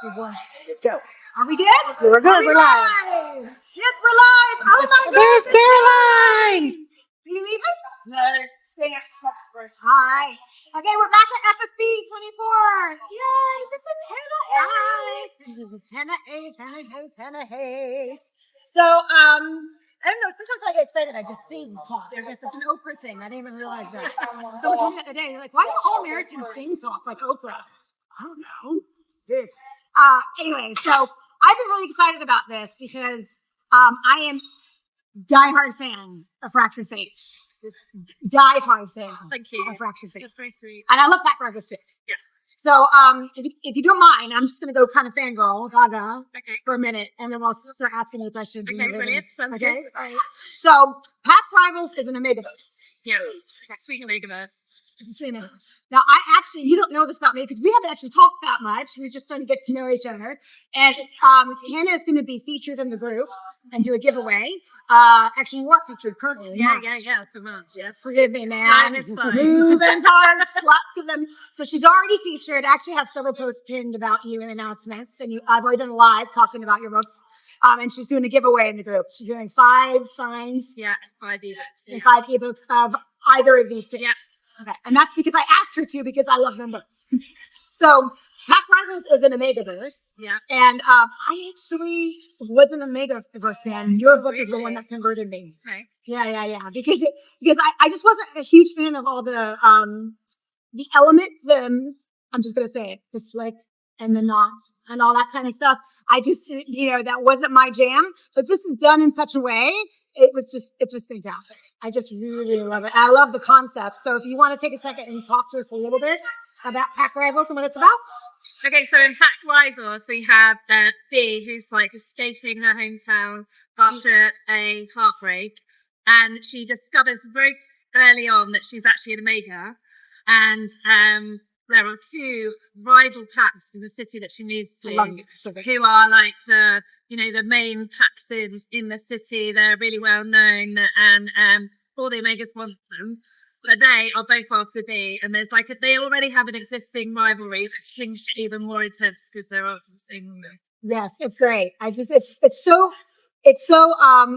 1, go. Are we good? We're good. We're live. Yes, we're live. Oh my God. There's Caroline. Are you leaving? No, stay at Hi. Okay, we're back at FFB24. Yay! This is Hannah Haze. Hannah Haze. So, I don't know. Sometimes I get excited. I just sing talk. I guess it's an Oprah thing. I didn't even realize that. Someone told me the other day, like, why do all Americans sing talk like Oprah? I don't know. Dude. Anyway, so I've been really excited about this because I am diehard fan of Fractured Face. Diehard fan. Thank you. Of Fractured Face. That's very sweet. And I love Pat Brothers too. Yeah. So if you don't mind, I'm just gonna go kind of fangirl gaga for a minute, and then we'll start asking you questions. Okay, brilliant. Sounds good. All right. So Pat Rivals is an Omegaverse. Yeah. Sweet Omegaverse. It's a sweet Omegaverse. Now, you don't know this about me because we haven't actually talked that much. We're just starting to get to know each other. And Hannah is going to be featured in the group and do a giveaway. Actually, you are featured currently. Yeah. For months. Yeah. Forgive me, man. Time is fine. Moving parts, lots of them. So she's already featured. I actually have several posts pinned about you in announcements. And I've already done a live talking about your books. And she's doing a giveaway in the group. She's doing 5 signs. Yeah, 5 ebooks. And 5 ebooks of either of these two. Yeah. Okay. And that's because I asked her to because I love them both. So Pack Rivals is an Omegaverse. Yeah. And I actually wasn't an Omegaverse fan. Your book is the one that converted me. Right. Yeah. Because I just wasn't a huge fan of all the element, I'm just gonna say it, the slick and the knots and all that kind of stuff. I just, that wasn't my jam. But this is done in such a way, it's just fantastic. I just really, really love it. I love the concept. So if you want to take a second and talk to us a little bit about Pack Rivals and what it's about. Okay, so in Pack Rivals, we have Bea, who's like escaping her hometown after a heartbreak. And she discovers very early on that she's actually an Omega. And there are 2 rival packs in the city that she moves to, who are like the main packs in the city. They're really well known, and all the Omegas want them, but they are both after Bea. And there's they already have an existing rivalry, which things even more intense because they're all the same. Yes, it's great. It's so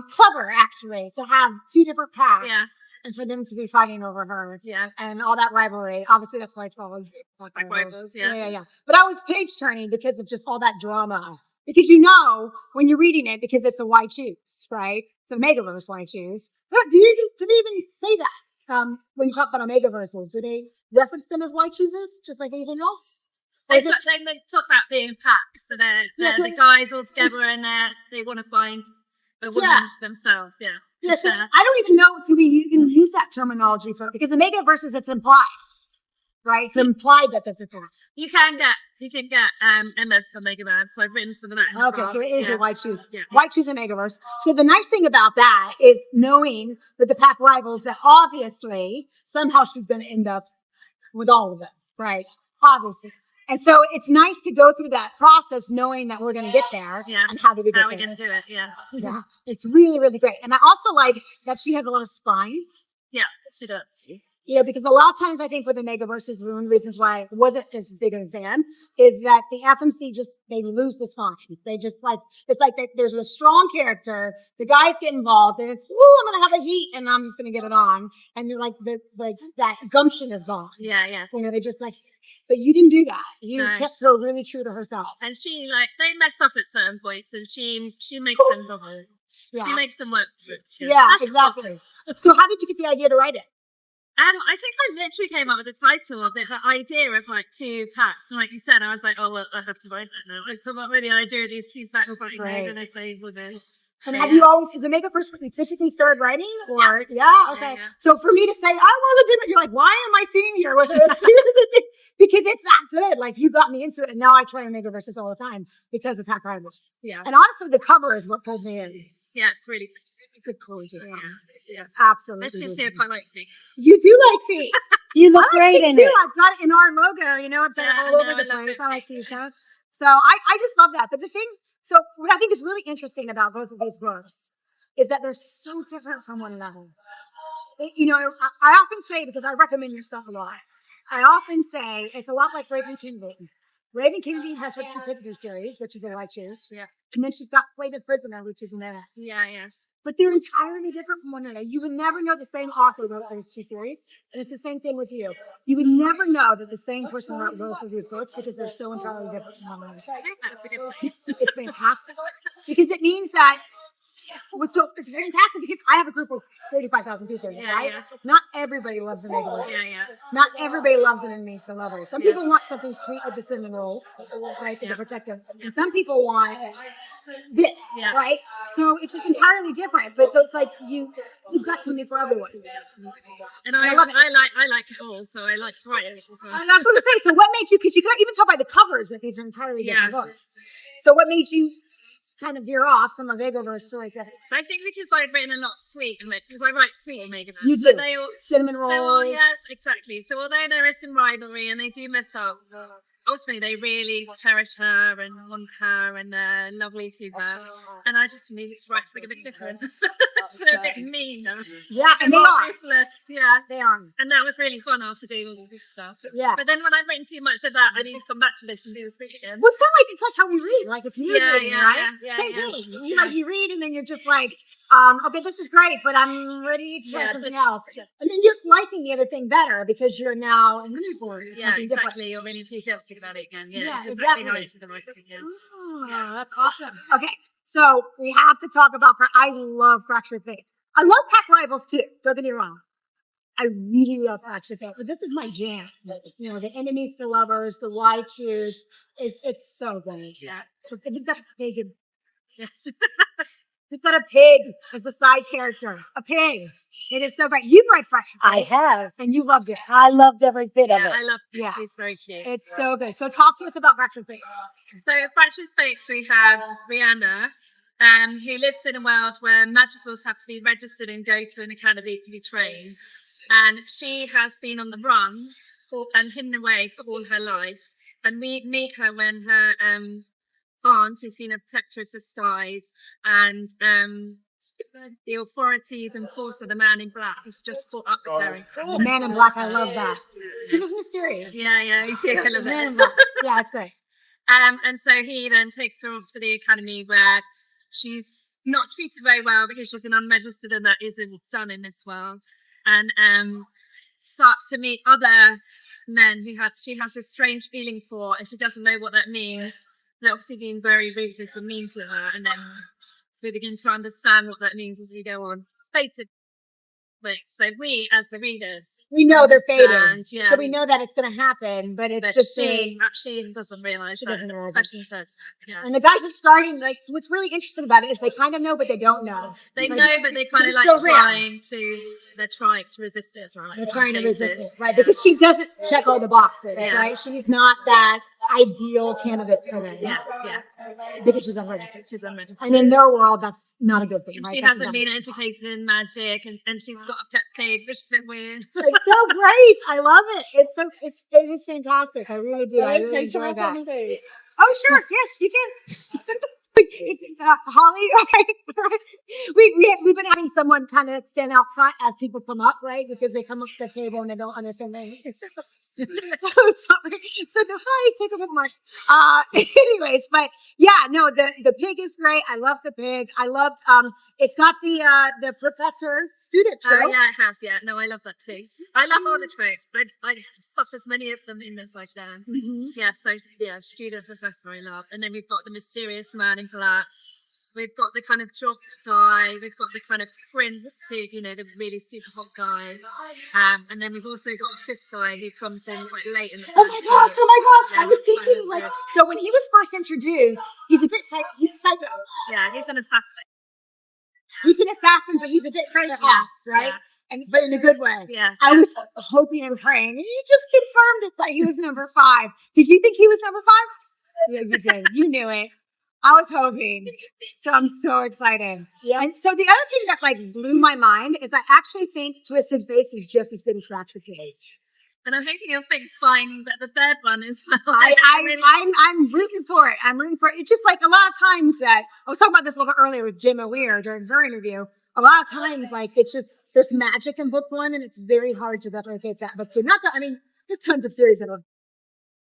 clever actually to have 2 different packs. Yeah. And for them to be fighting over her, and all that rivalry. Obviously, that's why it's called Pack Rivals. Yeah. But I was page turning because of just all that drama. Because when you're reading it, because it's a why choose, right? It's a Omegaverse why choose. Did they even say that? When you talk about Omegaverses, do they reference them as why chooses, just like anything else? They talk about being packs, so they're the guys all together, and they want to find a woman themselves. Yeah. Yeah, so I don't even know you can use that terminology for it because Omegaverses, it's implied, right? It's implied that that's a thing. You can get MS for Omegaverse. So I've written some of that. Okay, so it is a why choose. Yeah. Why choose Omegaverse? So the nice thing about that is knowing that the Pack Rivals, that obviously somehow she's going to end up with all of them, right? Obviously. And so it's nice to go through that process knowing that we're going to get there. Yeah. And how do we get there? How are we going to do it? Yeah. Yeah. It's really, really great. And I also like that she has a lot of spine. Yeah, she does. Because a lot of times I think with Omegaverses, one of the reasons why I wasn't as big of a fan is that the FMC they lose the spine. They just it's like there's a strong character, the guys get involved, and it's, I'm going to have a heat and I'm just going to get it on. And you're that gumption is gone. Yeah. They just but you didn't do that. You kept her really true to herself. And she they mess up at certain points, and she makes them bubble. Yeah. She makes them work. Yeah, exactly. So how did you get the idea to write it? I think I literally came up with the title of it, the idea of 2 packs. And like you said, I was like, well, I have to write that now. I come up with the idea of these 2 packs fighting, and I say, well, then. And have you always, is Omegaverse when you typically started writing? Or, okay. Yeah. So for me to say, I want to do it, you're like, why am I sitting here with it? Because it's that good. You got me into it, and now I try Omegaverses all the time because of Pack Rivals. Yeah. And honestly, the cover is what pulled me in. Yeah, it's really pretty. It's a gorgeous cover. Yes, absolutely. As you can see, I quite like feet. You do like feet. You look great in it. I've got it in our logo. I've got it all over the place. I like feet. So I just love that. But so what I think is really interesting about both of these books is that they're so different from one another. I often say, because I recommend your stuff a lot, I often say it's a lot like Breaking Kingdom. Raven Kennedy has her True Picnic series, which is a white shoes. Yeah. And then she's got Flayed Prisoner, which is an MX. Yeah. But they're entirely different from one another. You would never know the same author wrote those two series. And it's the same thing with you. You would never know that the same person wrote both of these books because they're so entirely different from one another. I think that's a good point. It's fantastic. Because it means that so it's fantastic because I have a group of 35,000 people, right? Yeah. Not everybody loves the mega rolls. Yeah. Not everybody loves an enemies to lovers. Some people want something sweet with the cinnamon rolls, right, to protect them. And some people want this, right? So it's just entirely different. But so it's like you've got something for everyone. And I like it all, so I like to write it as well. And that's what I'm saying. So what made you, because you can even tell by the covers that these are entirely different books. So what made you kind of veer off from a Vegaverse to like this? I think because I've written a lot of sweet and because I write sweet and Megan. You do. They all, Cinnamon rolls. So, yes, exactly. So although there is some rivalry and they do mess up, ultimately they really cherish her and want her and they're lovely to her. And I just needed to write something a bit different. So a bit meaner. Yeah, and they are. Ruthless, yeah. They are. And that was really fun after doing all this good stuff. Yeah. But then when I've written too much of that, I need to come back to this and do the sweet again. Well, it's like how we read. Like it's music reading, right? Same thing. You read and then you're just like, okay, this is great, but I'm ready to try something else. And then you're liking the other thing better because you're now in the mood for it. Yeah, exactly. You're really enthusiastic about it again. Yeah, exactly. How it's the right thing, Oh, that's awesome. Okay, so we have to talk about. I love Fractured Fates. I love Pack Rivals too. Don't get me wrong. I really love Fractured Fate, but this is my jam. You know, the enemies to lovers, the wide shoes. It's so good. Yeah. You've got a pig. You've got a pig as the side character. A pig. It is so great. You've read Fractured Fates. I have. And you loved it. I loved every bit of it. I love it. Yeah. It's very cute. It's so good. So talk to us about Fractured Fates. So Fractured Fates, we have Rihanna, who lives in a world where magicals have to be registered and go to an academy to be trained. And she has been on the run and hidden away for all her life. And we meet her when her aunt, who's been a protectoress, has died. And the authorities and force of the man in black has just caught up with her. The Man in Black, I love that. This is mysterious. Yeah, he's here. I love Man in it. Black. Yeah, it's great. And so he then takes her off to the academy where she's not treated very well because she's an unregistered and that isn't done in this world. And starts to meet other men who she has this strange feeling for and she doesn't know what that means. They're obviously being very ruthless and mean to her, and then we begin to understand what that means as we go on. Stated. So we, as the readers, we know they're fading. Yeah. So we know that it's going to happen, but it's just she doesn't realize that, doesn't realize especially the first. Yeah. And the guys are starting, like, what's really interesting about it is they kind of know, but they don't know. They like, know, but they kind of like so they're trying to resist it, right? They're trying to resist it, right? Because she doesn't check all the boxes, right? She's not that ideal candidate for them. Yeah. Because she's unregistered. And in their world, that's not a good thing, right? She hasn't been educated in magic, and she's got a pet pig, which is a bit weird. It's so great. I love it. It is fantastic. I really do. I really enjoy that. Oh, sure. Yes, you can. It's Holly. Okay. We've been having someone kind of stand out front as people come up, right? Because they come up to the table and they don't understand anything. So sorry. So no, hi, take a bookmark. Anyways, but yeah, no, the pig is great. I love the pig. I loved it's got the professor student trope. Oh yeah, it has. Yeah, no, I love that too. I love all the tropes, but I stuff as many of them in as I can. Mm-hmm. Yeah, so yeah, student professor I love, and then we've got the mysterious man in black. We've got the kind of jock guy. We've got the kind of prince who, you know, the really super hot guy. And then we've also got the fifth guy who comes in quite late in the Oh my gosh. I was thinking, like, so when he was first introduced, he's a bit he's psycho. Yeah, he's an assassin. He's an assassin, but he's a bit crazy off, right? Yeah. But in a good way. Yeah. I was hoping and praying, and you just confirmed it that he was number 5. Did you think he was number 5? Yeah, you did. You knew it. I was hoping. So I'm so excited. Yeah. And so the other thing that like blew my mind is I actually think Twisted Fates is just as good as Fractured Fates. And I'm hoping you'll finding that the third one is well. I'm rooting for it. I'm rooting for it. It's just like a lot of times that I was talking about this a little earlier with Jim O'Weir during her interview. A lot of times, like it's just there's magic in book 1, and it's very hard to replicate that. But so not that I mean, there's tons of series that are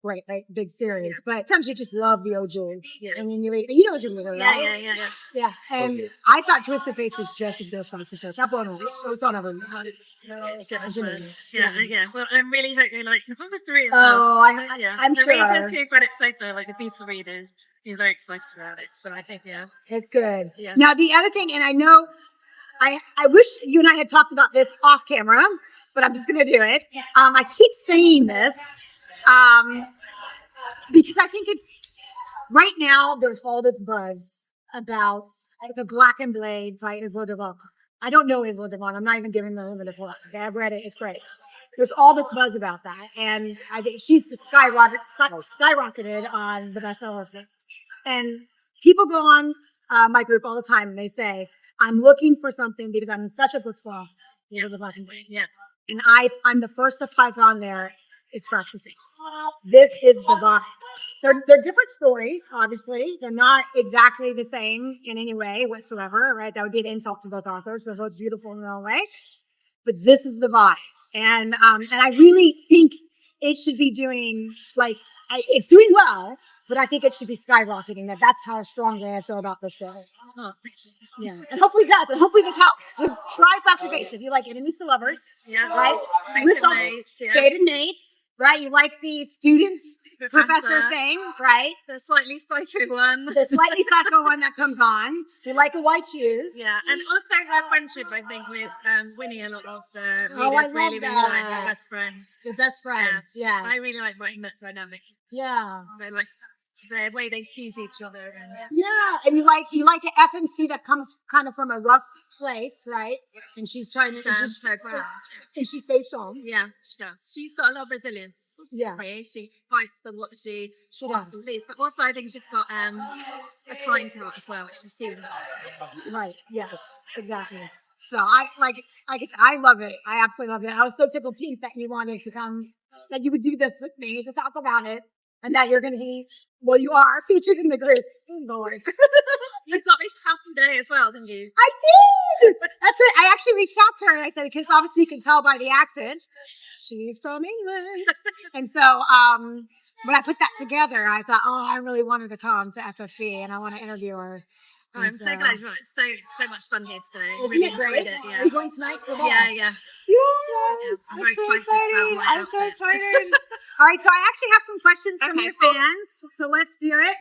right, like big series. But sometimes you just love the OG. Yeah. And then you know you're really Yeah. And I thought Twisted Fates was just as good as Fun for Fates. That one was on every Yeah. Well, I really hope you like number 3 as well. Oh, I'm the sure. readers who've read it so far, like the beta readers, you're very excited about it. So I think, It's good. Yeah. Now, the other thing, and I know I wish you and I had talked about this off camera, but I'm just going to do it. I keep saying this because I think it's right now. There's all this buzz about the Black and Blade by Isla Devon. I don't know Isla Devon. I'm not even giving the limited plug. I've read it. It's great. There's all this buzz about that, and I think she's skyrocketed on the bestsellers list. And people go on my group all the time, and they say, I'm looking for something because I'm in such a book slump. The Black and Blade. Yeah. And I'm the first to pipe on there. It's Fractured Fates. This is the vibe. They're different stories, obviously. They're not exactly the same in any way whatsoever, right? That would be an insult to both authors. They're both beautiful in their own way. But this is the vibe. And I really think it should be doing, it's doing well, but I think it should be skyrocketing. That's how strongly I feel about this book. Yeah. And hopefully it does. And hopefully this helps. So try Fractured Fates if you like enemies to lovers. Yeah. Right? Fated Mates. Right? You like the students, professor thing, right? The slightly psycho one. The slightly psycho one that comes on. You like a white shoes. Yeah. And also her friendship, I think, with Winnie, a lot of the readers I really love like that. her best friend. Your best friend. Yeah. I really like writing that dynamic. Yeah. They like the way they tease each other. And you like an FMC that comes kind of from a rough place, right? And she's trying to Stand her ground. and she stays strong. Yeah, she does. She's got a lot of resilience. Yeah. Right? She fights for what she wants does. to lose. But also I think she's got a kind heart as well, which she's seen. Right. Yes. Exactly. So I said, I love it. I absolutely love it. I was so tickled pink that you wanted to come, that you would do this with me to talk about it, and that you're going to be. Well, you are featured in the group. Oh, Lord. You got this house today as well, didn't you? I did! That's right. I actually reached out to her and I said, because obviously you can tell by the accent, she's from England. And so when I put that together, I thought, I really wanted to come to FFB and I want to interview her. Oh, I'm so glad you It's so much fun here today. Isn't really it great? It, Are you going tonight to the ball? Yeah. I'm very so excited. I'm so excited. All right, so I actually have some questions from your fans. So let's do it.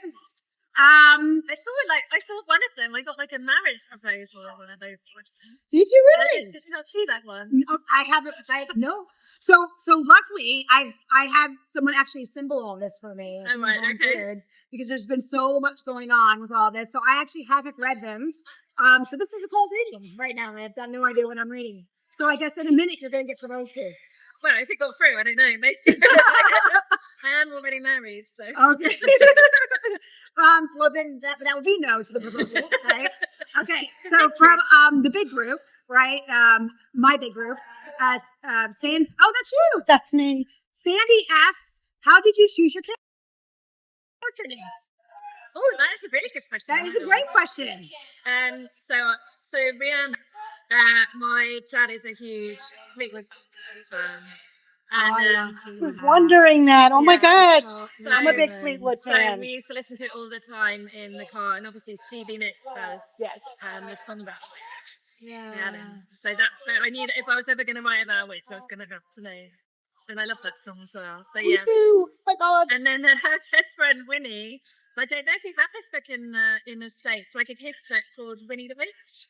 I saw one of them. I got like a marriage proposal on one of those questions. Did you really? Did you not see that one? No, I haven't. No. So luckily, I had someone actually symbol all this for me. Oh, right, okay. Because there's been so much going on with all this, so I actually haven't read them. So this is a cold reading right now. I've got no idea what I'm reading. So I guess in a minute you're going to get proposed to. Well, if it got through, I don't know. Maybe. I am already married, so. Okay. Well, then that would be no to the proposal, right? Okay. So from the big group, right? My big group. That's you. That's me. Sandy asks, "How did you choose your character names?" Oh, that is a really good question. That is a great question. So Rianne, my dad is a huge Fleetwood fan. I was wondering that. Oh my gosh. I'm a big Fleetwood fan. So we used to listen to it all the time in the car, and obviously Stevie Nicks has the song about witch. Yeah. So I knew that if I was ever going to write about witch, I was going to have to know. And I love that song as well. So Me too. Oh my God. And then her best friend Winnie. I don't know if you've had this book in the States, like a kids book called Winnie the Witch.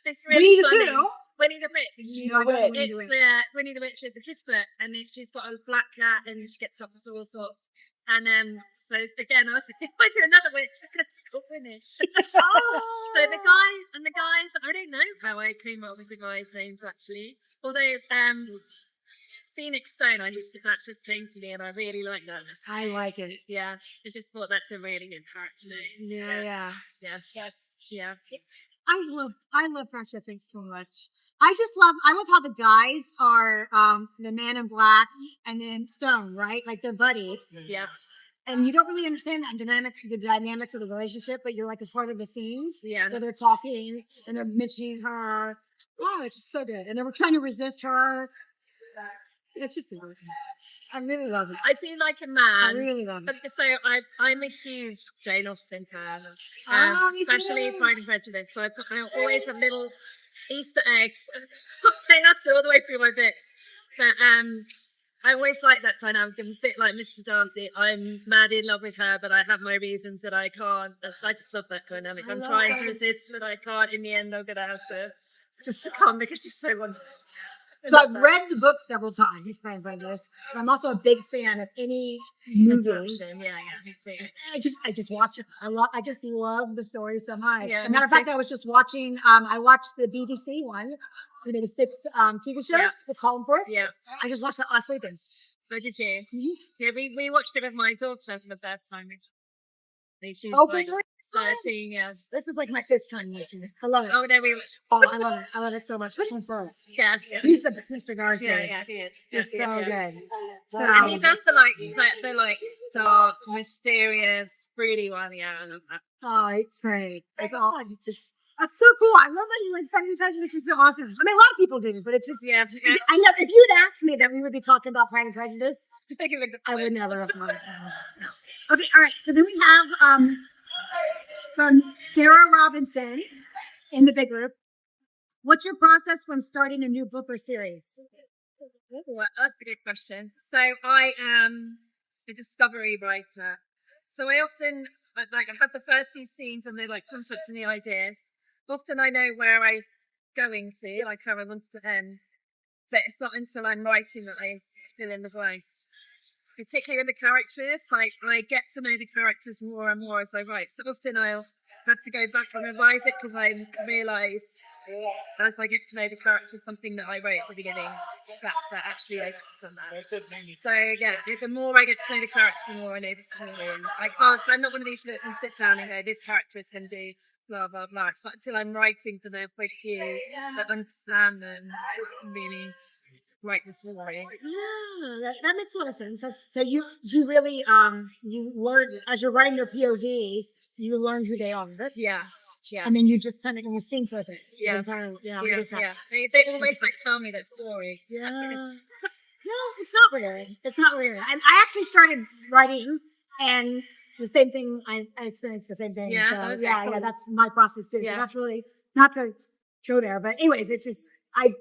It's really funny. Winnie the Witch. Winnie the Witch is a kid's book, and then she's got a black cat, and she gets up to all sorts. And so again, I was like, if I do another witch, it's going to be called Winnie. So the guys, I don't know how I came up with the guys' names actually. Although Phoenix Stone, that just came to me, and I really like that. I like it. Yeah, I just thought that's a really good character name. Yeah. Yes. Yeah. I love Fractured Fates so much. I love how the guys are the man in black and then Stone, right? Like they're buddies. Yeah. And you don't really understand the dynamics of the relationship, but you're like a part of the scenes. Yeah. So they're talking and they're mentioning her. Oh, it's just so good. And they were trying to resist her. It's just so good. I really love it. I do like a I man. really love it. So I'm a huge Jane Austen fan, Me especially too. Pride and Prejudice. So I've got always have little Easter eggs. Jane Austen all the way through my books. But I always like that dynamic. I'm a bit like Mr. Darcy. I'm mad in love with her, but I have my reasons that I can't. I just love that dynamic. I'm trying to resist, but I can't. In the end, I'm gonna have to just succumb because she's so wonderful. So I've read the book several times, Pride and Prejudice, but I'm also a big fan of any movie. Yeah, me too. I just watch it. I just love the story so much. Yeah, As a matter of fact, I was just watching. I watched the BBC one. We did 6 TV shows with Colin Firth. Yeah. I just watched that last weekend. Oh, did you? Mhm. Yeah, we watched it with my daughter for the first time recently. She's Oh, like for real? 13, yeah. This is like my 5th time watching it. I love it. Oh, no, we watched Oh, I love it. I love it so much. Colin Firth. yeah. He's the Mr. Darcy. Yeah, he is. He's Yeah, so yeah. good. And he does the like dark, mysterious, fruity one. Yeah, I love that. Oh, it's great. It's all. It's just. That's so cool. I love that you like Pride and Prejudice. Is so awesome. I mean, a lot of people do, but it's just. Yeah, I know if you'd asked me that we would be talking about Pride and Prejudice, I would never have thought it. Okay, all right. So then we have from Sarah Robinson in the big group. What's your process when starting a new book or series? Well, that's a good question. So I am a discovery writer. So I often I have the first few scenes and the like concept and the idea. Often I know where I'm going to, like how I want it to end. But it's not until I'm writing that I fill in the blanks. Particularly with the characters, like I get to know the characters more and more as I write. So often I'll have to go back and revise it because I realise as I get to know the characters something that I wrote at the beginning that actually exists on that. So yeah, the more I get to know the character, the more I know the story. I'm not one of these that can sit down and go, this character is going to do blah blah blah. It's not until I'm writing for their point of view that I understand them and really write the story. Yeah, that makes a lot of sense. So you really you learn as you're writing your POVs, you learn who they are. Yeah. And then you just kind of in sync with it. Yeah. Entirely. Yeah. They always like tell me that story. Yeah. No, it's not weird. It's not weird. I actually started writing, and the same thing. I experienced the same thing. Yeah. So Okay, yeah, cool. that's my process too. Yeah. So that's really not to go there, but anyways, it just I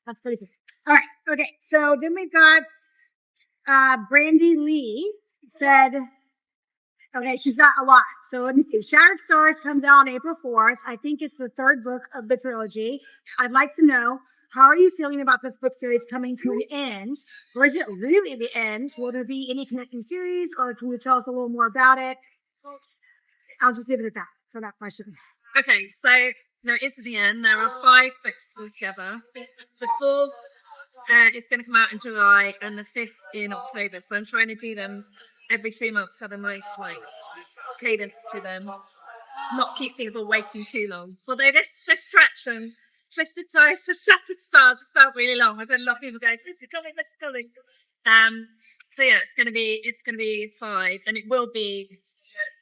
that's pretty cool. All right. Okay. So then we got Brandy Lee said. Okay, she's got a lot. So let me see. Shattered Stars comes out on April 4th. I think it's the 3rd book of the trilogy. I'd like to know, how are you feeling about this book series coming to an end? Or is it really the end? Will there be any connecting series, or can you tell us a little more about it? I'll just leave it at that for that question. Okay, so there is the end. There are 5 books altogether. The 4th is going to come out in July, and the 5th in October. So I'm trying to do them every 3 months, have a nice like cadence to them, not keep people waiting too long. Although this stretch from Twisted Ties to Shattered Stars has felt really long. I've had a lot of people going, "Where's it coming?" So yeah, it's gonna be 5, and it will be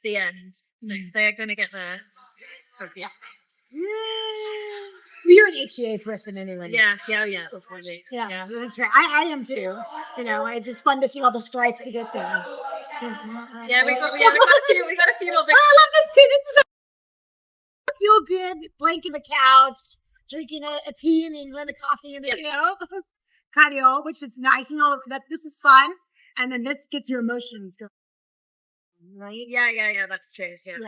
the end. They're gonna get there. Oh, yeah. You're an HEA person anyway. Yeah. Yeah, that's right. I am too. You know, it's just fun to see all the strife to get there. Yeah, we got a few more books. I love this too. This is a feel good, blanket the couch, drinking a tea and then a coffee and you know, cardio, which is nice and all of that. This is fun, and then this gets your emotions going. Right? Yeah, that's true. Yeah.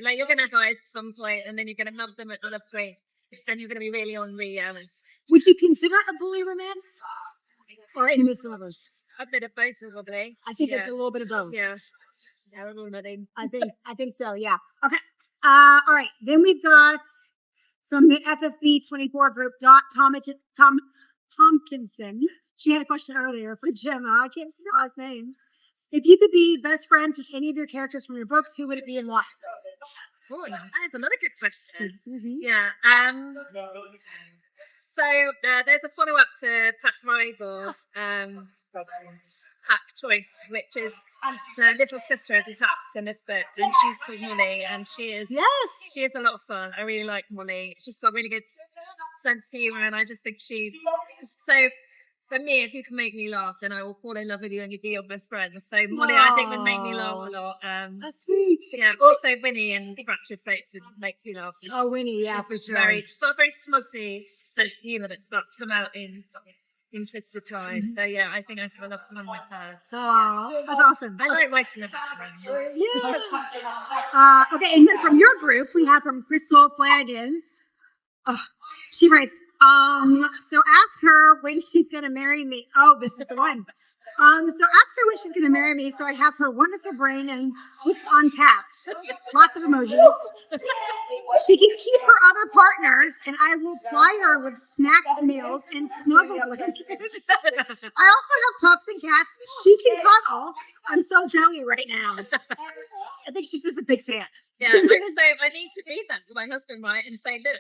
Like you're gonna have guys at some point, and then you're gonna love them at another point. Then you're gonna be really on honest. Would you consider a bully romance or enemies to lovers? A bit of both, probably. I think it's a little bit of both. Yeah, a little bit. I think so. Yeah. Okay. All right. Then we've got from the FFB24 group, Tompkinson. She had a question earlier for Gemma. I can't see her last name. If you could be best friends with any of your characters from your books, who would it be and why? Oh, that's another good question. Mm-hmm. Yeah. So there's a follow-up to Pat Rival's Pack Choice, which is the little sister of the Taps in this book, and she's called Molly, and she is a lot of fun. I really like Molly. She's got really good sense of humour, and I just think so for me, if you can make me laugh, then I will fall in love with you and you'll be your best friend. So Molly, I think, would make me laugh a lot. That's sweet. Yeah, also Winnie and Fractured Fates makes me laugh. Oh, Winnie, yeah, for sure. She's got a very smutty sense of humour that starts to come out in Twisted Ties. So yeah, I think I feel a lot of fun with her. Oh, that's awesome. I like writing about her. Yeah. Okay, and then from your group, we have from Crystal Flanagan. She writes, so ask her when she's gonna marry me. Oh, this is the one. So ask her when she's gonna marry me so I have her wonderful brain and hooks on tap. Lots of emojis. She can keep her other partners and I will ply her with snacks, meals, and snuggle blankets. I also have pups and cats. She can cuddle. I'm so jelly right now. I think she's just a big fan. Yeah, so I need to read that to my husband, right, and say, look.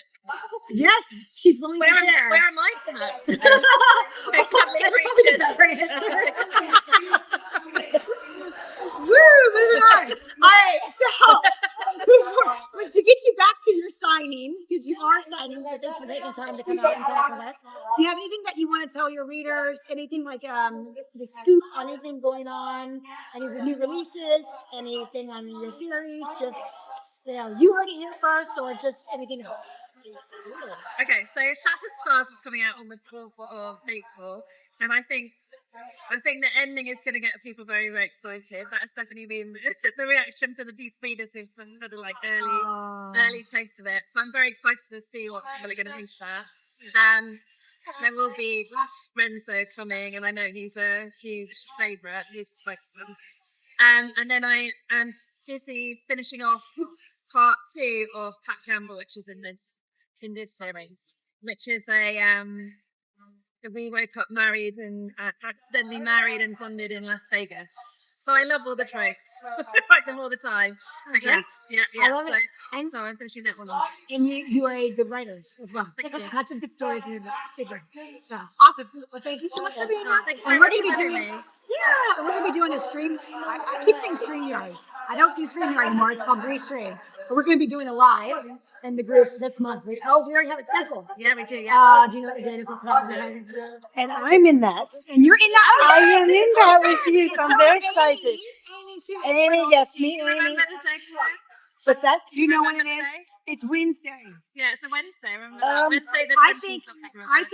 Yes, she's willing to share. Where are my snacks? That's probably the better answer. Woo, moving on. All right, so to get you back to your signings, because you are signing, so thanks for taking time to come out and talk with us. Do you have anything that you want to tell your readers? Anything like the scoop on anything going on? Any of the new releases? Anything on your series? Just, you heard it here first, or just anything else? Okay, so Shattered Stars is coming out on the 4th of April, and I think the ending is going to get people very, very excited. That has definitely been the reaction for the readers who've had a early taste of it. So I'm very excited to see what people are going to think of that. There will be Renzo coming, and I know he's a huge favourite. He's like, and then I am busy finishing off part 2 of Pat Campbell, which is in this series, which is we woke up married and accidentally married and bonded in Las Vegas. So I love all the tropes. I write them all the time. Yeah. I love it. And so I'm finishing that one off. And you are a good writer as well. Thank you. Not just good stories, but good writer. So awesome. Well, thank you so much for being on. Thank you And very we're much going to be for doing, having me. we're going to be doing a stream. I keep saying StreamYard. I don't do StreamYard anymore. It's called Restream. But we're going to be doing a live in the group this month. We already have it scheduled. Yeah, we do. Yeah. Do you know what the date is? And I'm in that. And you're in that. I am in that with you, so I'm very excited. Amy too. Amy, yes, me, Do you remember Amy. the day for it? What's that? Do you know when it Remember is? the day? It's Wednesday. Yeah, it's a Wednesday. Remember that? Wednesday the 20 something. I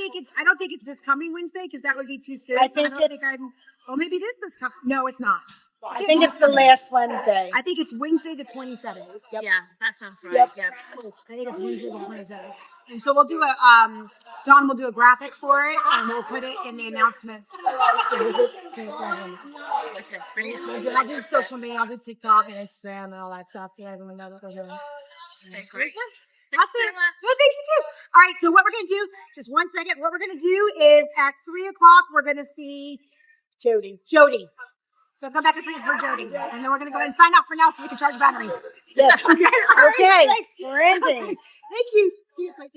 don't think it's this coming Wednesday because that would be too soon. I think maybe it is this coming. No, it's not. I think it's the last Wednesday. I think it's Wednesday the 27th. Yep. Yeah, that sounds right. Yep. Yeah. Cool. I think it's Wednesday the 27th. And so we'll do Dawn will do a graphic for it and we'll put it in the announcements. Okay, brilliant. I do social media, I'll do TikTok and Instagram and all that stuff to let everyone know that we're doing. Okay, great. Awesome. No, thank you too. All right, so what we're going to do, just 1 second, what we're going to do is at 3 o'clock, we're going to see Jody. So come back at 3 for Jody. And then we're going to go ahead and sign up for now so we can charge battery. Yes. Okay. Okay. Thanks. We're ending. Thank you. Seriously.